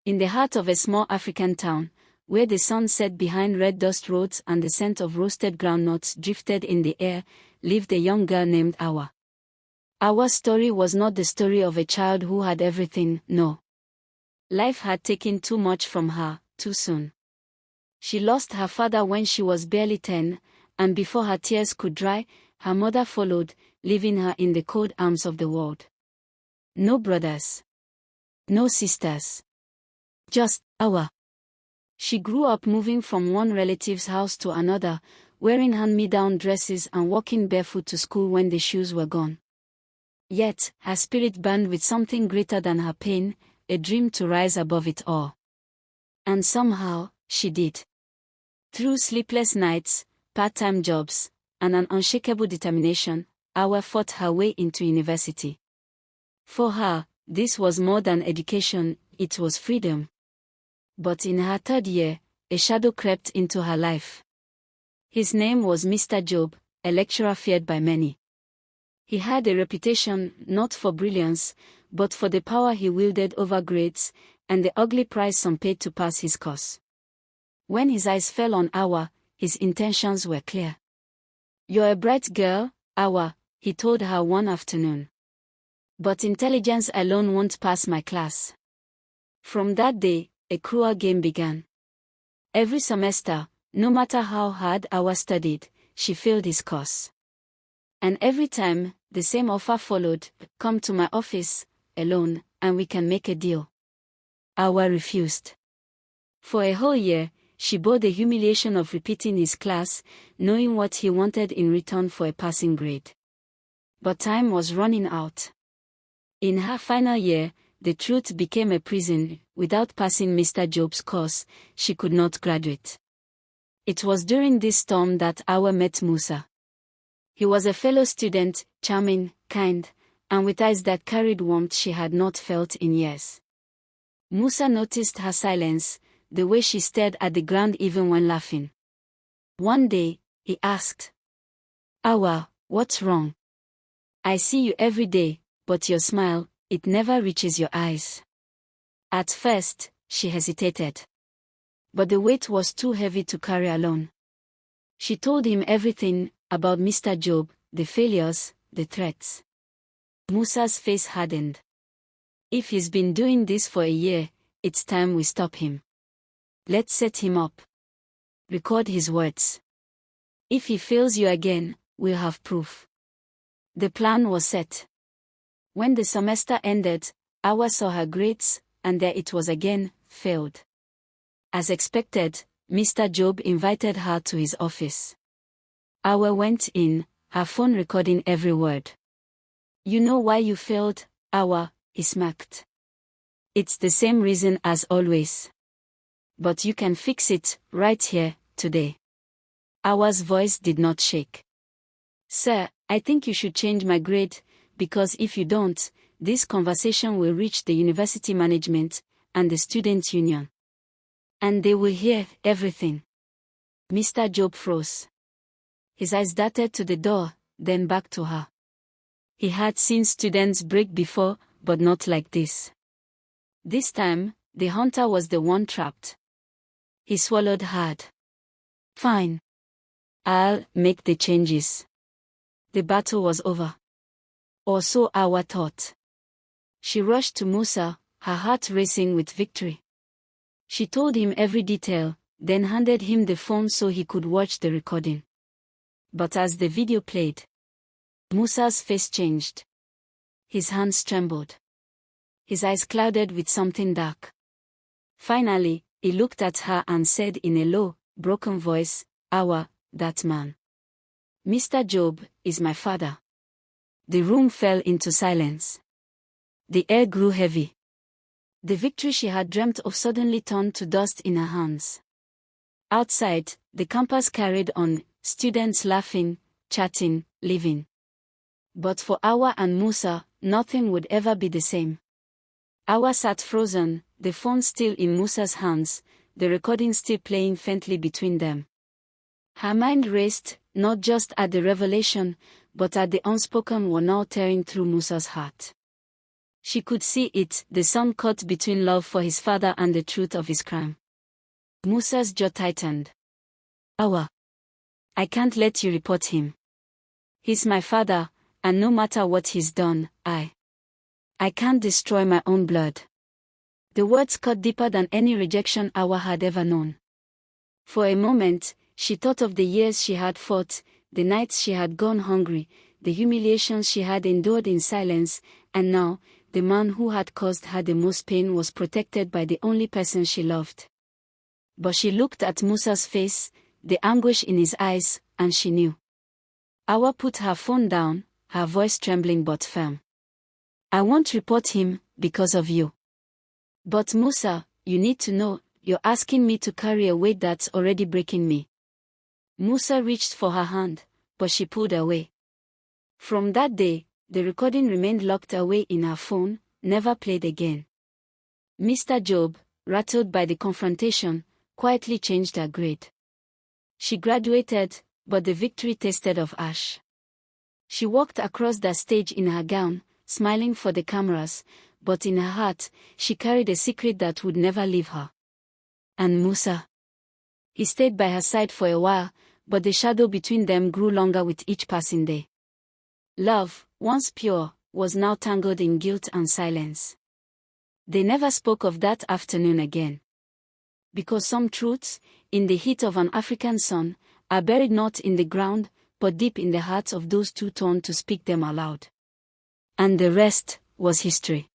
In the heart of a small African town, where the sun set behind red dust roads and the scent of roasted groundnuts drifted in the air, lived a young girl named Awa. Awa's story was not the story of a child who had everything, no. Life had taken too much from her, too soon. She lost her father when she was barely 10, and before her tears could dry, her mother followed, leaving her in the cold arms of the world. No brothers. No sisters. Just Awa. She grew up moving from one relative's house to another, wearing hand-me-down dresses and walking barefoot to school when the shoes were gone. Yet, her spirit burned with something greater than her pain, a dream to rise above it all. And somehow, she did. Through sleepless nights, part-time jobs, and an unshakable determination, Awa fought her way into university. For her, this was more than education, it was freedom. But in her third year, a shadow crept into her life. His name was Mr. Job, a lecturer feared by many. He had a reputation not for brilliance, but for the power he wielded over grades, and the ugly price some paid to pass his course. When his eyes fell on Awa, his intentions were clear. "You're a bright girl, Awa," he told her one afternoon. "But intelligence alone won't pass my class." From that day, a cruel game began. Every semester, no matter how hard Awa studied, she failed his course. And every time, the same offer followed: "Come to my office, alone, and we can make a deal." Awa refused. For a whole year, she bore the humiliation of repeating his class, knowing what he wanted in return for a passing grade. But time was running out. In her final year, the truth became a prison. Without passing Mr. Job's course, she could not graduate. It was during this storm that Awa met Musa. He was a fellow student, charming, kind, and with eyes that carried warmth she had not felt in years. Musa noticed her silence, the way she stared at the ground even when laughing. One day, he asked, "Awa, what's wrong? I see you every day, but your smile, it never reaches your eyes." At first, she hesitated. But the weight was too heavy to carry alone. She told him everything, about Mr. Job, the failures, the threats. Musa's face hardened. "If he's been doing this for a year, it's time we stop him. Let's set him up. Record his words. If he fails you again, we'll have proof." The plan was set. When the semester ended, Awa saw her grades, and there it was again: failed. As expected, Mr. Job invited her to his office. Awa went in, her phone recording every word. "You know why you failed, Awa?" he smirked. "It's the same reason as always. But you can fix it, right here, today." Awa's voice did not shake. "Sir, I think you should change my grade, because if you don't, this conversation will reach the university management and the student union. And they will hear everything." Mr. Job froze. His eyes darted to the door, then back to her. He had seen students break before, but not like this. This time, the hunter was the one trapped. He swallowed hard. "Fine. I'll make the changes." The battle was over. Or so Awa thought. She rushed to Musa, her heart racing with victory. She told him every detail, then handed him the phone so he could watch the recording. But as the video played, Musa's face changed. His hands trembled. His eyes clouded with something dark. Finally, he looked at her and said in a low, broken voice, "Awa, that man, Mr. Job, is my father." The room fell into silence. The air grew heavy. The victory she had dreamt of suddenly turned to dust in her hands. Outside, the campus carried on, students laughing, chatting, living. But for Awa and Musa, nothing would ever be the same. Awa sat frozen, the phone still in Musa's hands, the recording still playing faintly between them. Her mind raced, not just at the revelation, but at the unspoken war now tearing through Musa's heart. She could see it, the son caught between love for his father and the truth of his crime. Musa's jaw tightened. Awa. I can't let you report him. He's my father, and no matter what he's done, I can't destroy my own blood. The words cut deeper than any rejection Awa had ever known. For a moment, she thought of the years she had fought, the nights she had gone hungry, the humiliations she had endured in silence, and now, the man who had caused her the most pain was protected by the only person she loved. But she looked at Musa's face, the anguish in his eyes, and she knew. Awa put her phone down, her voice trembling but firm. I won't report him, because of you. But Musa, you need to know, you're asking me to carry a weight that's already breaking me. Musa reached for her hand, but she pulled away. From that day, the recording remained locked away in her phone, never played again. Mr. Job, rattled by the confrontation, quietly changed her grade. She graduated, but the victory tasted of ash. She walked across the stage in her gown, smiling for the cameras, but in her heart, she carried a secret that would never leave her. And Musa? He stayed by her side for a while, but the shadow between them grew longer with each passing day. Love, once pure, was now tangled in guilt and silence. They never spoke of that afternoon again. Because some truths, in the heat of an African sun, are buried not in the ground, but deep in the hearts of those too torn to speak them aloud. And the rest was history.